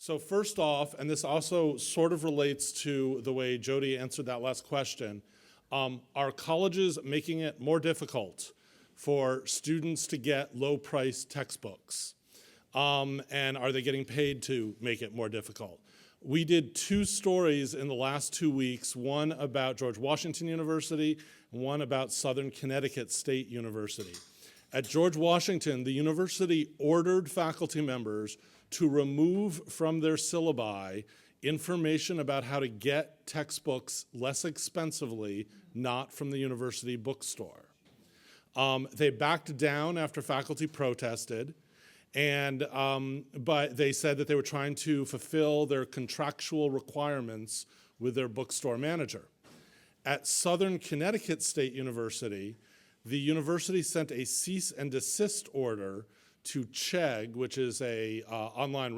So first off, and this also sort of relates to the way Jody answered that last question, are colleges making it more difficult for students to get low-priced textbooks? And are they getting paid to make it more difficult? We did 2 stories in the last 2 weeks, one about George Washington University, and one about Southern Connecticut State University. At George Washington, the university ordered faculty members to remove from their syllabi information about how to get textbooks less expensively, not from the university bookstore. They backed down after faculty protested, but they said that they were trying to fulfill their contractual requirements with their bookstore manager. At Southern Connecticut State University, the university sent a cease and desist order to Chegg, which is a online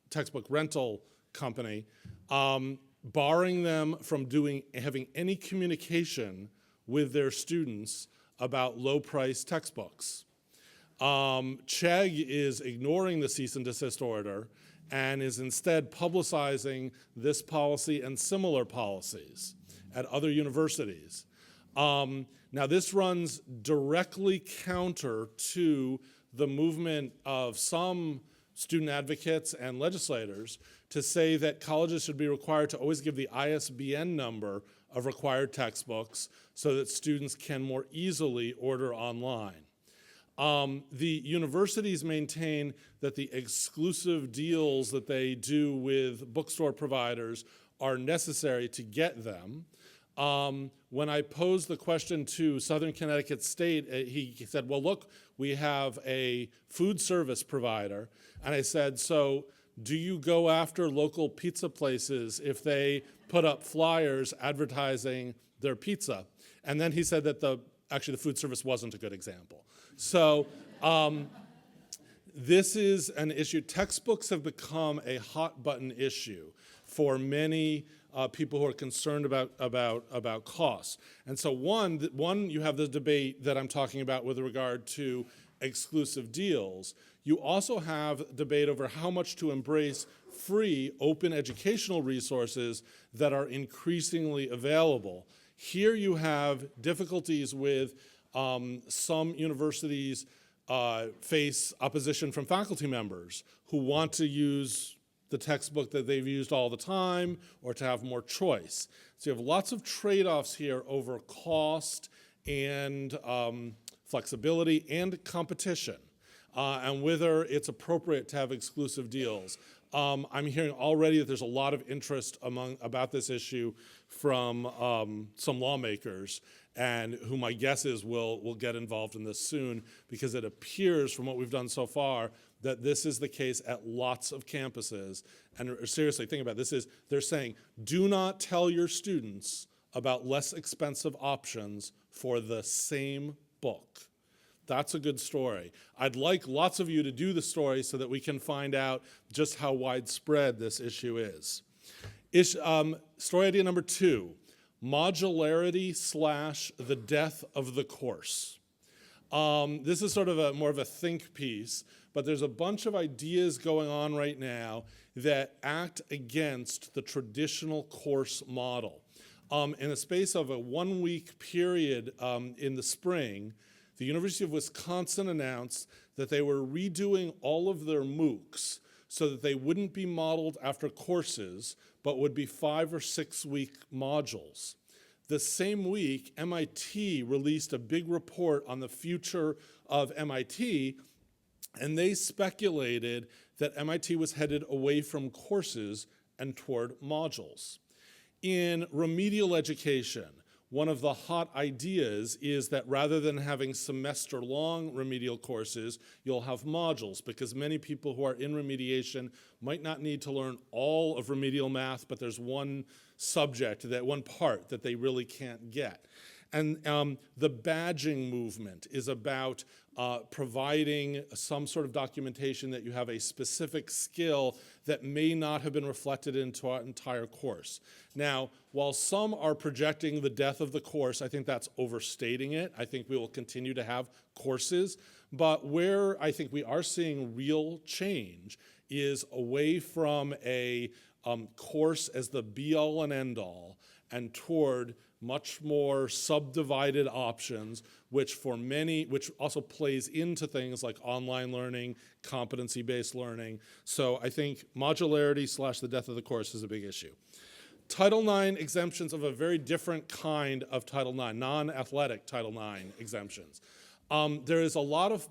textbook rental company, barring them from having any communication with their students about low-priced textbooks. Chegg is ignoring the cease and desist order and is instead publicizing this policy and similar policies at other universities. Now this runs directly counter to the movement of some student advocates and legislators to say that colleges should be required to always give the ISBN number of required textbooks so that students can more easily order online. The universities maintain that the exclusive deals that they do with bookstore providers are necessary to get them. When I posed the question to Southern Connecticut State, he said, well, look, we have a food service provider. And I said, so do you go after local pizza places if they put up flyers advertising their pizza? And then he said that actually the food service wasn't a good example. So this is an issue. Textbooks have become a hot button issue for many people who are concerned about costs. And so one, you have the debate that I'm talking about with regard to exclusive deals. You also have debate over how much to embrace free, open educational resources that are increasingly available. Here you have difficulties with some universities face opposition from faculty members who want to use the textbook that they've used all the time or to have more choice. So you have lots of trade-offs here over cost and flexibility and competition, and whether it's appropriate to have exclusive deals. I'm hearing already that there's a lot of interest about this issue from some lawmakers, and who my guess is will get involved in this soon, because it appears from what we've done so far that this is the case at lots of campuses. And seriously, think about this, they're saying, do not tell your students about less expensive options for the same book. That's a good story. I'd like lots of you to do the story so that we can find out just how widespread this issue is. Story idea number 2, modularity / the death of the course. This is sort of more of a think piece, but there's a bunch of ideas going on right now that act against the traditional course model. In the space of a 1-week period in the spring, the University of Wisconsin announced that they were redoing all of their MOOCs so that they wouldn't be modeled after courses, but would be 5 or 6 week modules. The same week, MIT released a big report on the future of MIT, and they speculated that MIT was headed away from courses and toward modules. In remedial education, one of the hot ideas is that rather than having semester-long remedial courses, you'll have modules, because many people who are in remediation might not need to learn all of remedial math, but there's one part that they really can't get. And the badging movement is about providing some sort of documentation that you have a specific skill that may not have been reflected into our entire course. Now, while some are projecting the death of the course, I think that's overstating it. I think we will continue to have courses, but where I think we are seeing real change is away from a course as the be-all and end-all and toward much more subdivided options, which also plays into things like online learning, competency-based learning. So I think modularity / the death of the course is a big issue. Title IX exemptions of a very different kind of Title IX, non-athletic Title IX exemptions. There has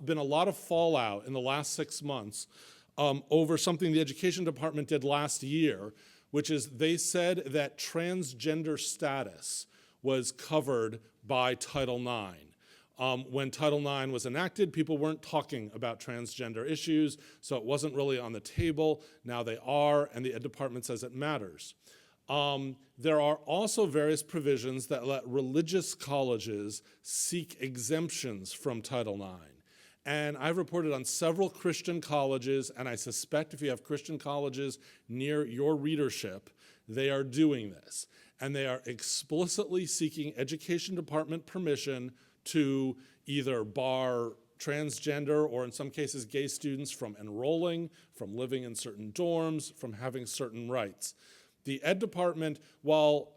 been a lot of fallout in the last 6 months over something the Education Department did last year, which is they said that transgender status was covered by Title IX. When Title IX was enacted, people weren't talking about transgender issues, so it wasn't really on the table. Now they are, and the Ed Department says it matters. There are also various provisions that let religious colleges seek exemptions from Title IX. And I've reported on several Christian colleges, and I suspect if you have Christian colleges near your readership, they are doing this. And they are explicitly seeking Education Department permission to either bar transgender or in some cases gay students from enrolling, from living in certain dorms, from having certain rights. The Ed Department, while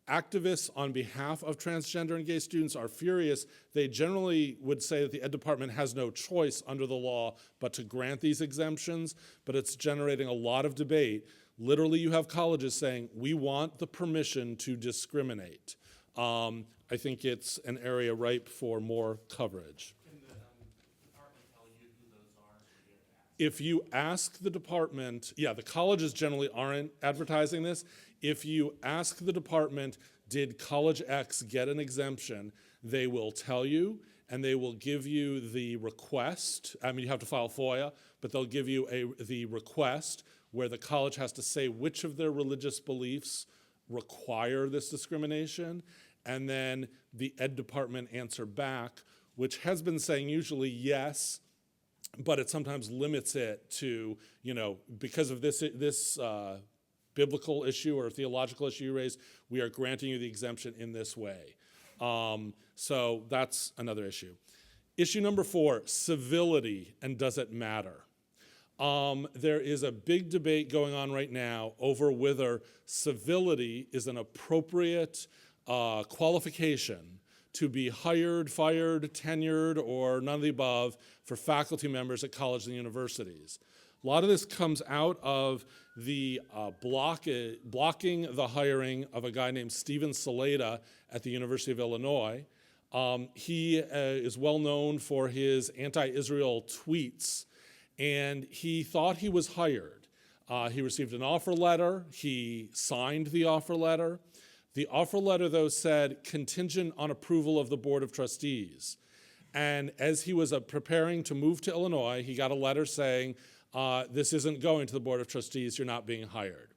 activists on behalf of transgender and gay students are furious, they generally would say that the Ed Department has no choice under the law but to grant these exemptions, but it's generating a lot of debate. Literally, you have colleges saying, we want the permission to discriminate. I think it's an area ripe for more coverage. Can the department tell you who those are? If you ask the department, the colleges generally aren't advertising this. If you ask the department, did College X get an exemption, they will tell you, and they will give you the request. I mean, you have to file FOIA, but they'll give you the request where the college has to say which of their religious beliefs require this discrimination, and then the Ed Department answer back, which has been saying usually yes, but it sometimes limits it to, because of this biblical issue or theological issue you raised, we are granting you the exemption in this way. So that's another issue. Issue number 4, civility, and does it matter? There is a big debate going on right now over whether civility is an appropriate qualification to be hired, fired, tenured, or none of the above for faculty members at colleges and universities. A lot of this comes out of the blocking the hiring of a guy named Steven Saleta at the University of Illinois. He is well known for his anti-Israel tweets, and he thought he was hired. He received an offer letter. He signed the offer letter. The offer letter, though, said contingent on approval of the Board of Trustees. And as he was preparing to move to Illinois, he got a letter saying, this isn't going to the Board of Trustees, you're not being hired.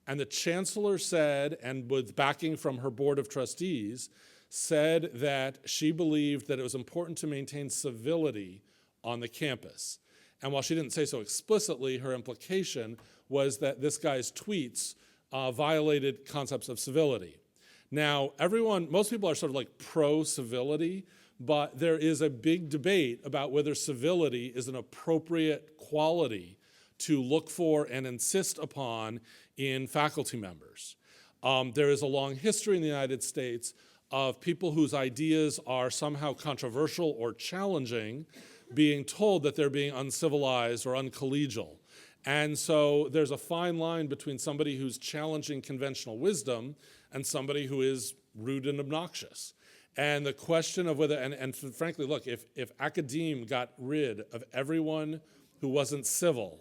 And the chancellor said, and with backing from her Board of Trustees, said that she believed that it was important to maintain civility on the campus. And while she didn't say so explicitly, her implication was that this guy's tweets violated concepts of civility. Now, most people are sort of like pro-civility, but there is a big debate about whether civility is an appropriate quality to look for and insist upon in faculty members. There is a long history in the United States of people whose ideas are somehow controversial or challenging being told that they're being uncivilized or uncollegial. And so there's a fine line between somebody who's challenging conventional wisdom and somebody who is rude and obnoxious. And the question of whether, and frankly, look, if academe got rid of everyone who wasn't civil,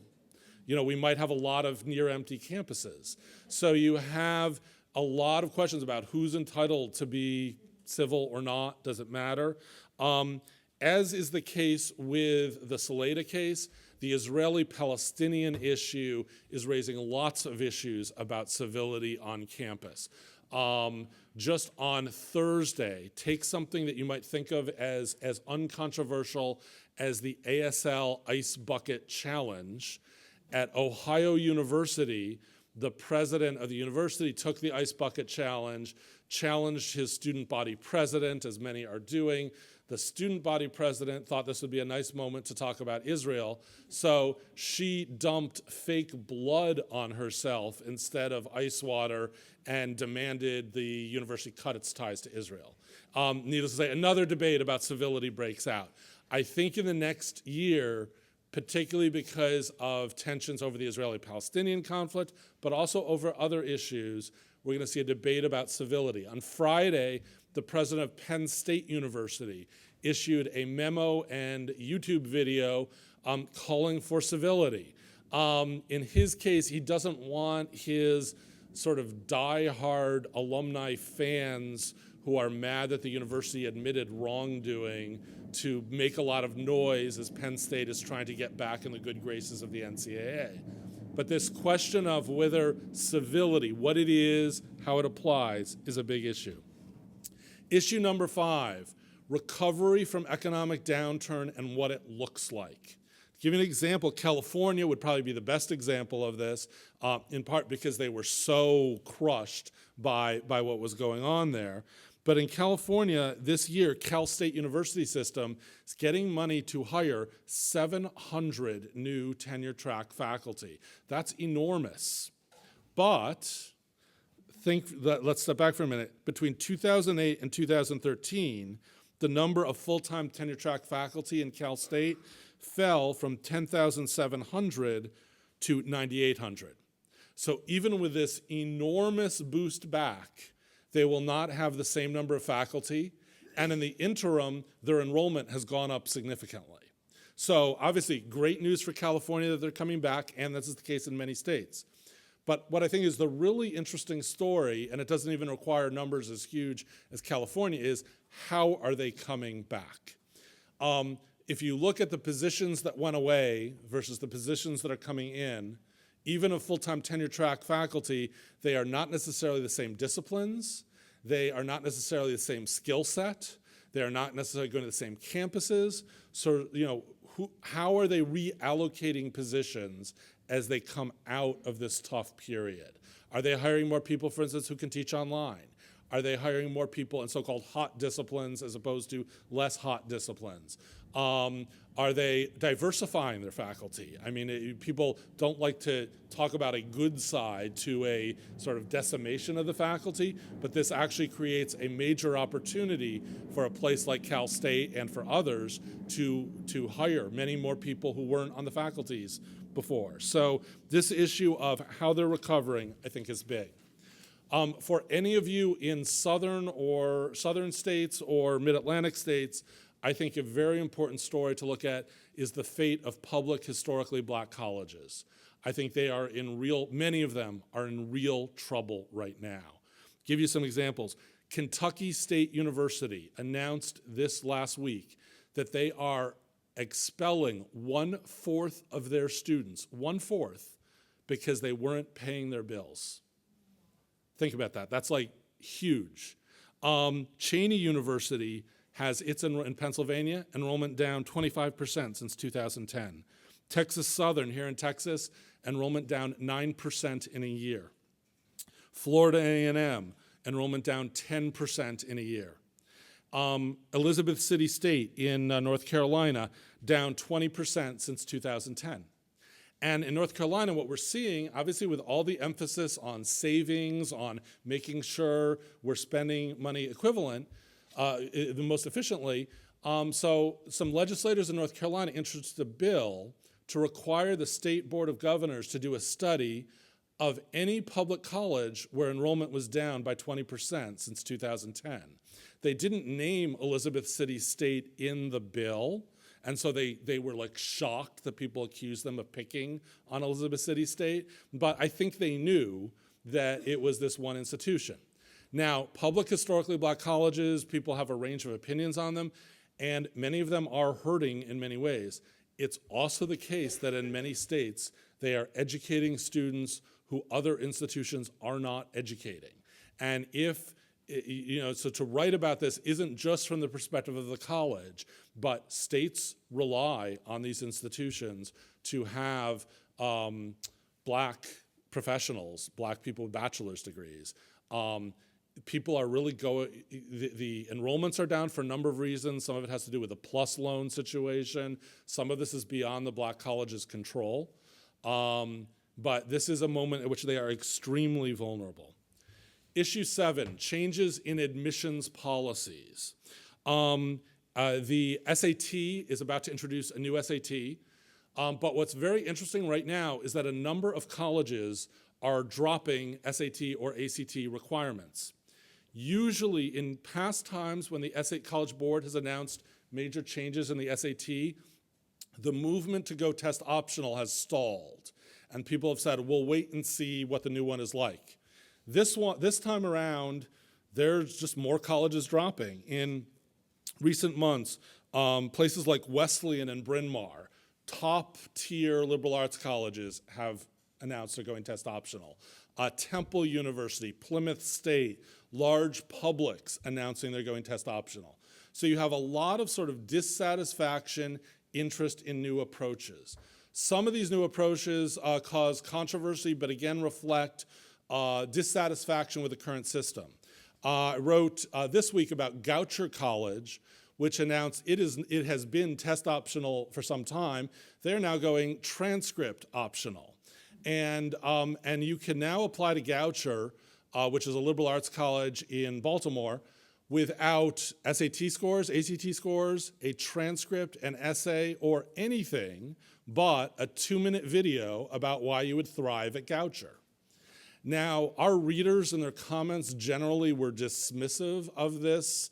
we might have a lot of near-empty campuses. So you have a lot of questions about who's entitled to be civil or not, does it matter? As is the case with the Saleta case, the Israeli-Palestinian issue is raising lots of issues about civility on campus. Just on Thursday, take something that you might think of as uncontroversial as the ASL Ice Bucket Challenge. At Ohio University, the president of the university took the Ice Bucket Challenge, challenged his student body president, as many are doing. The student body president thought this would be a nice moment to talk about Israel, so she dumped fake blood on herself instead of ice water and demanded the university cut its ties to Israel. Needless to say, another debate about civility breaks out. I think in the next year, particularly because of tensions over the Israeli-Palestinian conflict, but also over other issues, we're going to see a debate about civility. On Friday, the president of Penn State University issued a memo and YouTube video calling for civility. In his case, he doesn't want his sort of die-hard alumni fans who are mad that the university admitted wrongdoing to make a lot of noise as Penn State is trying to get back in the good graces of the NCAA. But this question of whether civility, what it is, how it applies, is a big issue. Issue number 5, recovery from economic downturn and what it looks like. To give you an example, California would probably be the best example of this, in part because they were so crushed by what was going on there. But in California, this year, Cal State University system is getting money to hire 700 new tenure-track faculty. That's enormous. But let's step back for a minute. Between 2008 and 2013, the number of full-time tenure-track faculty in Cal State fell from 10,700 to 9,800. So even with this enormous boost back, they will not have the same number of faculty, and in the interim, their enrollment has gone up significantly. So obviously, great news for California that they're coming back, and this is the case in many states. But what I think is the really interesting story, and it doesn't even require numbers as huge as California, is how are they coming back? If you look at the positions that went away versus the positions that are coming in, even of full-time tenure-track faculty, they are not necessarily the same disciplines. They are not necessarily the same skill set. They are not necessarily going to the same campuses. So, how are they reallocating positions as they come out of this tough period? Are they hiring more people, for instance, who can teach online? Are they hiring more people in so-called hot disciplines as opposed to less hot disciplines? Are they diversifying their faculty? I mean, people don't like to talk about a good side to a sort of decimation of the faculty, but this actually creates a major opportunity for a place like Cal State and for others to hire many more people who weren't on the faculties before. So this issue of how they're recovering, I think, is big. For any of you in southern states or mid-Atlantic states, I think a very important story to look at is the fate of public historically black colleges. I think many of them are in real trouble right now. Give you some examples. Kentucky State University announced this last week that they are expelling 1/4 of their students, 1/4, because they weren't paying their bills. Think about that. That's like huge. Cheney University has in Pennsylvania, enrollment down 25% since 2010. Texas Southern here in Texas, enrollment down 9% in a year. Florida A&M, enrollment down 10% in a year. Elizabeth City State in North Carolina, down 20% since 2010. And in North Carolina, what we're seeing, obviously with all the emphasis on savings, on making sure we're spending money equivalent, the most efficiently, so some legislators in North Carolina introduced a bill to require the State Board of Governors to do a study of any public college where enrollment was down by 20% since 2010. They didn't name Elizabeth City State in the bill, and so they were like shocked that people accused them of picking on Elizabeth City State, but I think they knew that it was this one institution. Now, public historically black colleges, people have a range of opinions on them, and many of them are hurting in many ways. It's also the case that in many states, they are educating students who other institutions are not educating. And so to write about this isn't just from the perspective of the college, but states rely on these institutions to have black professionals, black people with bachelor's degrees. people are really going, the enrollments are down for a number of reasons. Some of it has to do with the PLUS loan situation. Some of this is beyond the Black college's control. But this is a moment at which they are extremely vulnerable. Issue 7, changes in admissions policies. The SAT is about to introduce a new SAT. But what's very interesting right now is that a number of colleges are dropping SAT or ACT requirements. Usually in past times when the College Board has announced major changes in the SAT, the movement to go test optional has stalled. And people have said, we'll wait and see what the new one is like. This time around, there's just more colleges dropping. In recent months, places like Wesleyan and Bryn Mawr, top-tier liberal arts colleges, have announced they're going test optional. Temple University, Plymouth State, large publics announcing they're going test optional. So you have a lot of sort of dissatisfaction, interest in new approaches. Some of these new approaches cause controversy, but again reflect dissatisfaction with the current system. I wrote this week about Goucher College, which announced it has been test optional for some time. They're now going transcript optional. And you can now apply to Goucher, which is a liberal arts college in Baltimore, without SAT scores, ACT scores, a transcript, an essay, or anything but a 2-minute video about why you would thrive at Goucher. Now, our readers in their comments generally were dismissive of this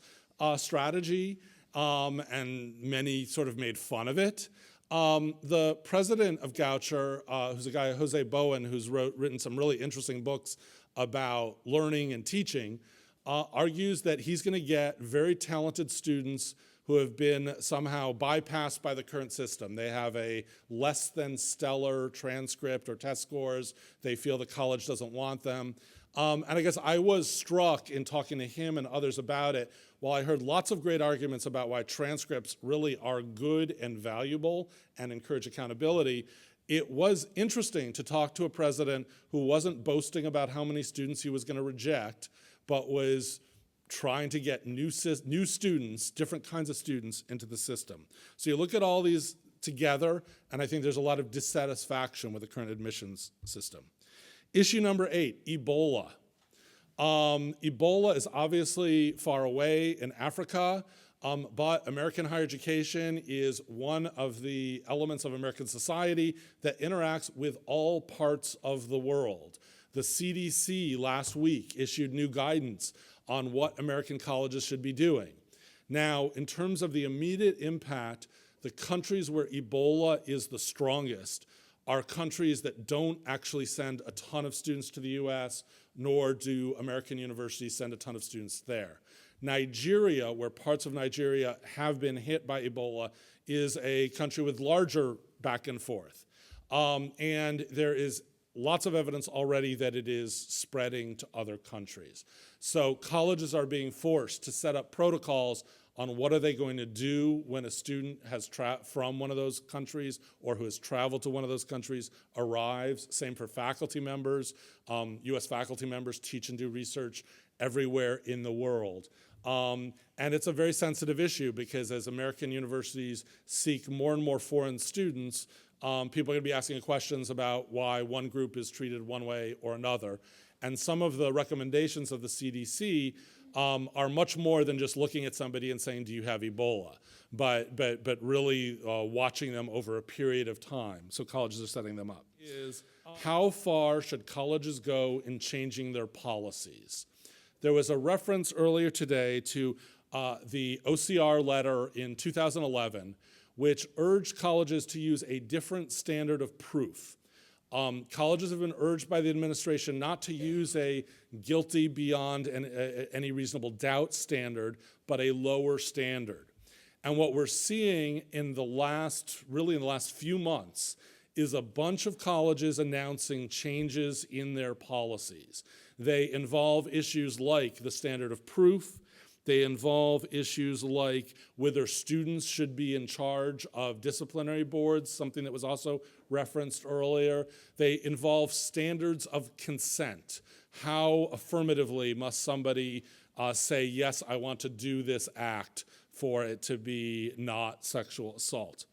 strategy, and many sort of made fun of it. The president of Goucher, who's a guy, Jose Bowen, who's written some really interesting books about learning and teaching, argues that he's going to get very talented students who have been somehow bypassed by the current system. They have a less than stellar transcript or test scores. They feel the college doesn't want them. And I guess I was struck in talking to him and others about it, while I heard lots of great arguments about why transcripts really are good and valuable and encourage accountability, it was interesting to talk to a president who wasn't boasting about how many students he was going to reject, but was trying to get new students, different kinds of students, into the system. So you look at all these together, and I think there's a lot of dissatisfaction with the current admissions system. Issue number 8, Ebola. Ebola is obviously far away in Africa, but American higher education is one of the elements of American society that interacts with all parts of the world. The CDC last week issued new guidance on what American colleges should be doing. Now, in terms of the immediate impact, the countries where Ebola is the strongest are countries that don't actually send a ton of students to the US, nor do American universities send a ton of students there. Nigeria, where parts of Nigeria have been hit by Ebola, is a country with larger back and forth. And there is lots of evidence already that it is spreading to other countries. So colleges are being forced to set up protocols on what are they going to do when a student has from one of those countries or who has traveled to one of those countries arrives. Same for faculty members. US faculty members teach and do research everywhere in the world. And it's a very sensitive issue because as American universities seek more and more foreign students, people are going to be asking questions about why one group is treated one way or another. And some of the recommendations of the CDC are much more than just looking at somebody and saying, do you have Ebola? But really watching them over a period of time. So colleges are setting them up. How far should colleges go in changing their policies? There was a reference earlier today to the OCR letter in 2011, which urged colleges to use a different standard of proof. Colleges have been urged by the administration not to use a guilty beyond any reasonable doubt standard, but a lower standard. And what we're seeing in the last few months is a bunch of colleges announcing changes in their policies. They involve issues like the standard of proof. They involve issues like whether students should be in charge of disciplinary boards, something that was also referenced earlier. They involve standards of consent. how affirmatively must somebody say, yes, I want to do this act for it to be not sexual assault.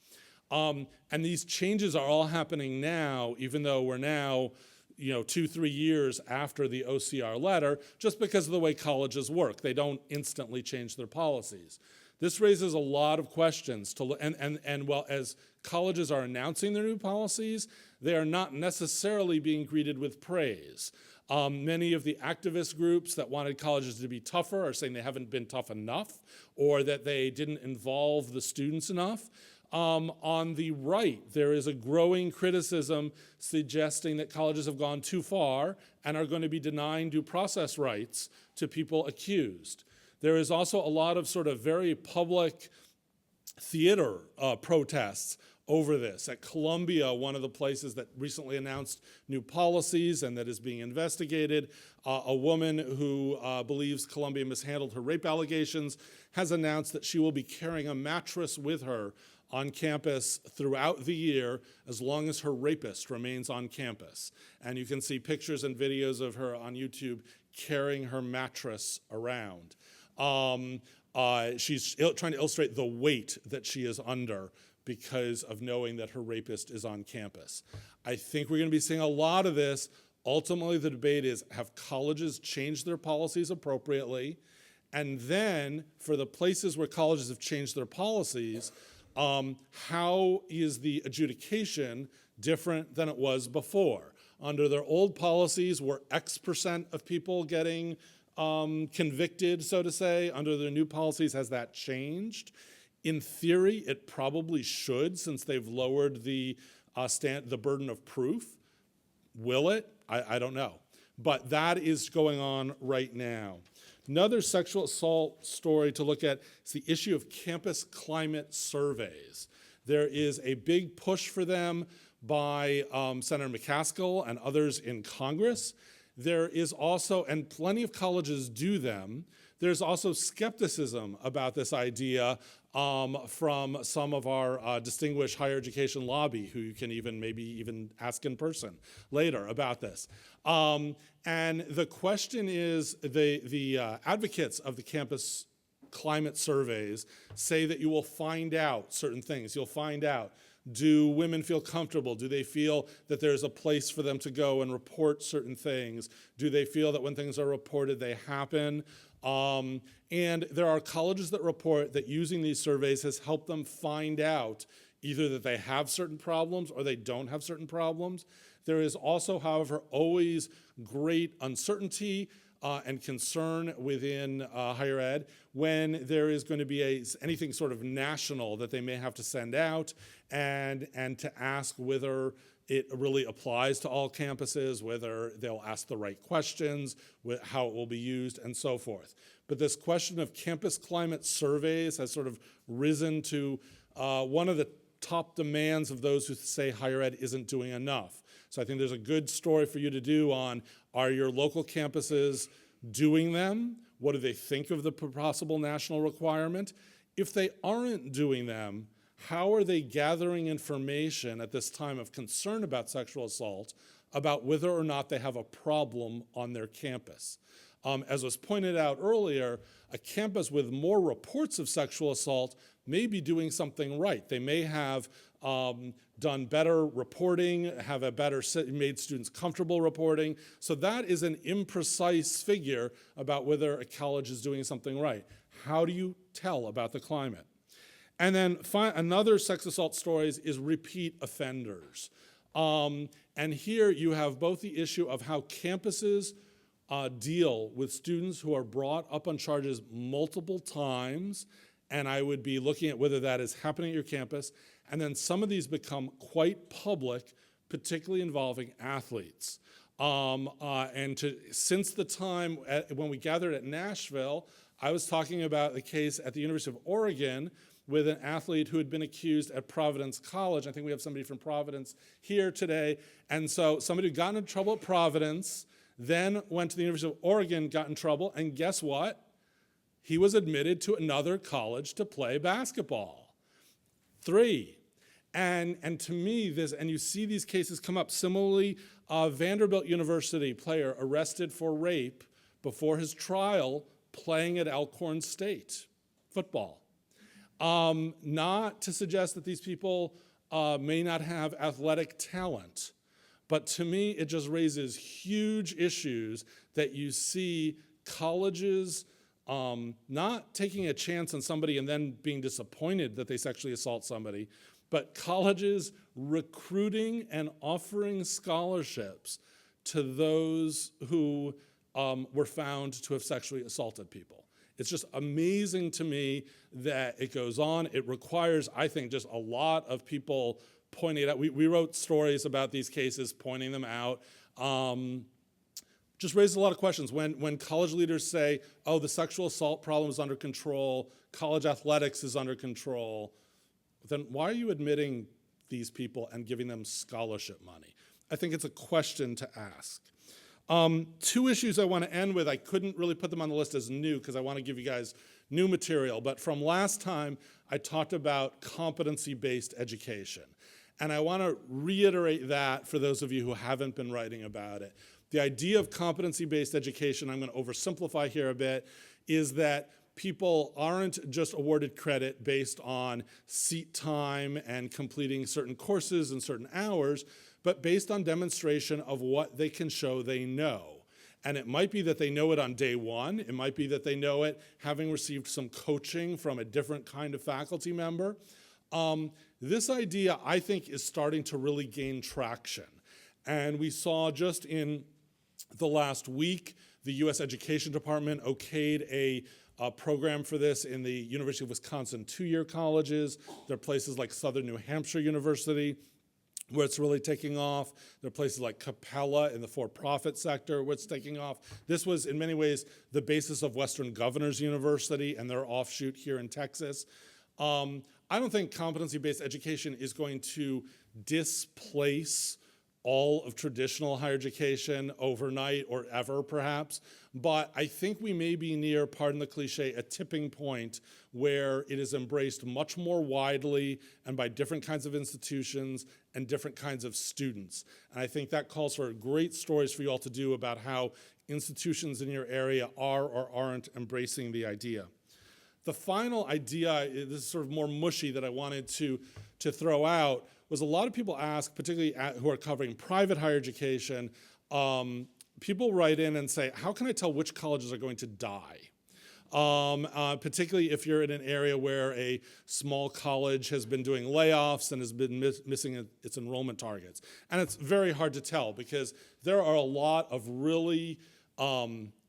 And these changes are all happening now, even though we're now 2-3 years after the OCR letter, just because of the way colleges work. They don't instantly change their policies. This raises a lot of questions, and while as colleges are announcing their new policies, they are not necessarily being greeted with praise. Many of the activist groups that wanted colleges to be tougher are saying they haven't been tough enough, or that they didn't involve the students enough. On the right, there is a growing criticism suggesting that colleges have gone too far and are going to be denying due process rights to people accused. There is also a lot of sort of very public theater protests over this. At Columbia, one of the places that recently announced new policies and that is being investigated, a woman who believes Columbia mishandled her rape allegations has announced that she will be carrying a mattress with her on campus throughout the year as long as her rapist remains on campus. And you can see pictures and videos of her on YouTube carrying her mattress around. She's trying to illustrate the weight that she is under because of knowing that her rapist is on campus. I think we're going to be seeing a lot of this. Ultimately, the debate is, have colleges changed their policies appropriately? And then, for the places where colleges have changed their policies, how is the adjudication different than it was before? Under their old policies, were X% of people getting convicted, so to say? Under their new policies, has that changed? In theory, it probably should, since they've lowered the burden of proof. Will it? I don't know. But that is going on right now. Another sexual assault story to look at is the issue of campus climate surveys. There is a big push for them by Senator McCaskill and others in Congress. There is also, and plenty of colleges do them, there's also skepticism about this idea from some of our distinguished higher education lobby, who you can maybe even ask in person later about this. And the question is, the advocates of the campus climate surveys say that you will find out certain things. You'll find out, do women feel comfortable? Do they feel that there's a place for them to go and report certain things? Do they feel that when things are reported, they happen? And there are colleges that report that using these surveys has helped them find out either that they have certain problems or they don't have certain problems. There is also, however, always great uncertainty and concern within higher ed when there is going to be anything sort of national that they may have to send out, and to ask whether it really applies to all campuses, whether they'll ask the right questions, how it will be used, and so forth. But this question of campus climate surveys has sort of risen to one of the top demands of those who say higher ed isn't doing enough. So I think there's a good story for you to do on, are your local campuses doing them? What do they think of the possible national requirement? If they aren't doing them, how are they gathering information at this time of concern about sexual assault about whether or not they have a problem on their campus? As was pointed out earlier, a campus with more reports of sexual assault may be doing something right. They may have done better reporting, made students comfortable reporting. So that is an imprecise figure about whether a college is doing something right. How do you tell about the climate? And then another sex assault stories is repeat offenders. And here you have both the issue of how campuses deal with students who are brought up on charges multiple times, and I would be looking at whether that is happening at your campus. And then some of these become quite public, particularly involving athletes. Since the time when we gathered at Nashville, I was talking about the case at the University of Oregon with an athlete who had been accused at Providence College. I think we have somebody from Providence here today. And so somebody who got into trouble at Providence, then went to the University of Oregon, got in trouble, and guess what? He was admitted to another college to play basketball. 3. And to me, and you see these cases come up. Similarly, A Vanderbilt University player arrested for rape before his trial playing at Alcorn State football. Not to suggest that these people may not have athletic talent, but to me, it just raises huge issues that you see colleges not taking a chance on somebody and then being disappointed that they sexually assault somebody, but colleges recruiting and offering scholarships to those who were found to have sexually assaulted people. It's just amazing to me that it goes on. It requires, I think, just a lot of people pointing it out. We wrote stories about these cases, pointing them out. Just raises a lot of questions. When college leaders say, oh, the sexual assault problem is under control, college athletics is under control, then why are you admitting these people and giving them scholarship money? I think it's a question to ask. Two issues I want to end with. I couldn't really put them on the list as new because I want to give you guys new material. But from last time, I talked about competency-based education. And I want to reiterate that for those of you who haven't been writing about it. The idea of competency-based education, I'm going to oversimplify here a bit, is that people aren't just awarded credit based on seat time and completing certain courses in certain hours, but based on demonstration of what they can show they know. And it might be that they know it on day one. It might be that they know it having received some coaching from a different kind of faculty member. This idea, I think, is starting to really gain traction. And we saw just in the last week, the U.S. Education Department okayed a program for this in the University of Wisconsin two-year colleges. There are places like Southern New Hampshire University where it's really taking off. There are places like Capella in the for-profit sector where it's taking off. This was, in many ways, the basis of Western Governors University and their offshoot here in Texas. I don't think competency-based education is going to displace all of traditional higher education overnight or ever, perhaps. But I think we may be near, pardon the cliche, a tipping point where it is embraced much more widely and by different kinds of institutions and different kinds of students. And I think that calls for great stories for you all to do about how institutions in your area are or aren't embracing the idea. The final idea, this is sort of more mushy that I wanted to throw out, was a lot of people ask, particularly who are covering private higher education, people write in and say, how can I tell which colleges are going to die? Particularly if you're in an area where a small college has been doing layoffs and has been missing its enrollment targets. And it's very hard to tell because there are a lot of really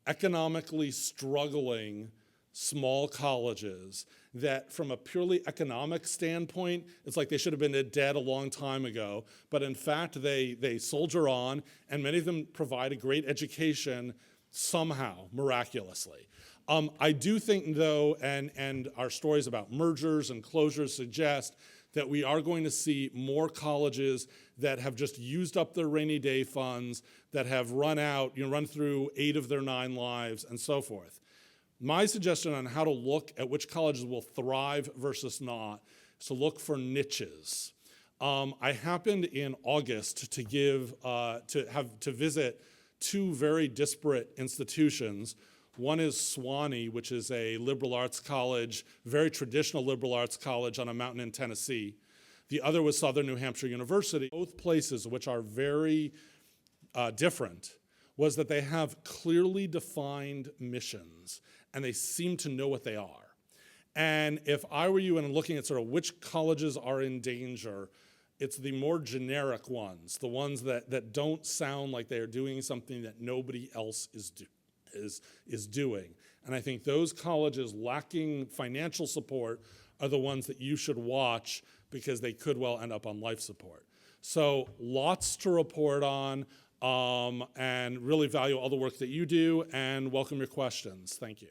economically struggling small colleges that from a purely economic standpoint, it's like they should have been dead a long time ago. But in fact, they soldier on, and many of them provide a great education somehow, miraculously. I do think, though, and our stories about mergers and closures suggest that we are going to see more colleges that have just used up their rainy day funds, that have run through 8 of their 9 lives, and so forth. My suggestion on how to look at which colleges will thrive versus not is to look for niches. I happened in August to visit 2 very disparate institutions. One is Sewanee, which is a liberal arts college, very traditional liberal arts college on a mountain in Tennessee. The other was Southern New Hampshire University. Both places, which are very different, was that they have clearly defined missions, and they seem to know what they are. And if I were you and looking at sort of which colleges are in danger, it's the more generic ones, the ones that don't sound like they are doing something that nobody else is doing. And I think those colleges lacking financial support are the ones that you should watch because they could well end up on life support. So lots to report on. And really value all the work that you do and welcome your questions. Thank you.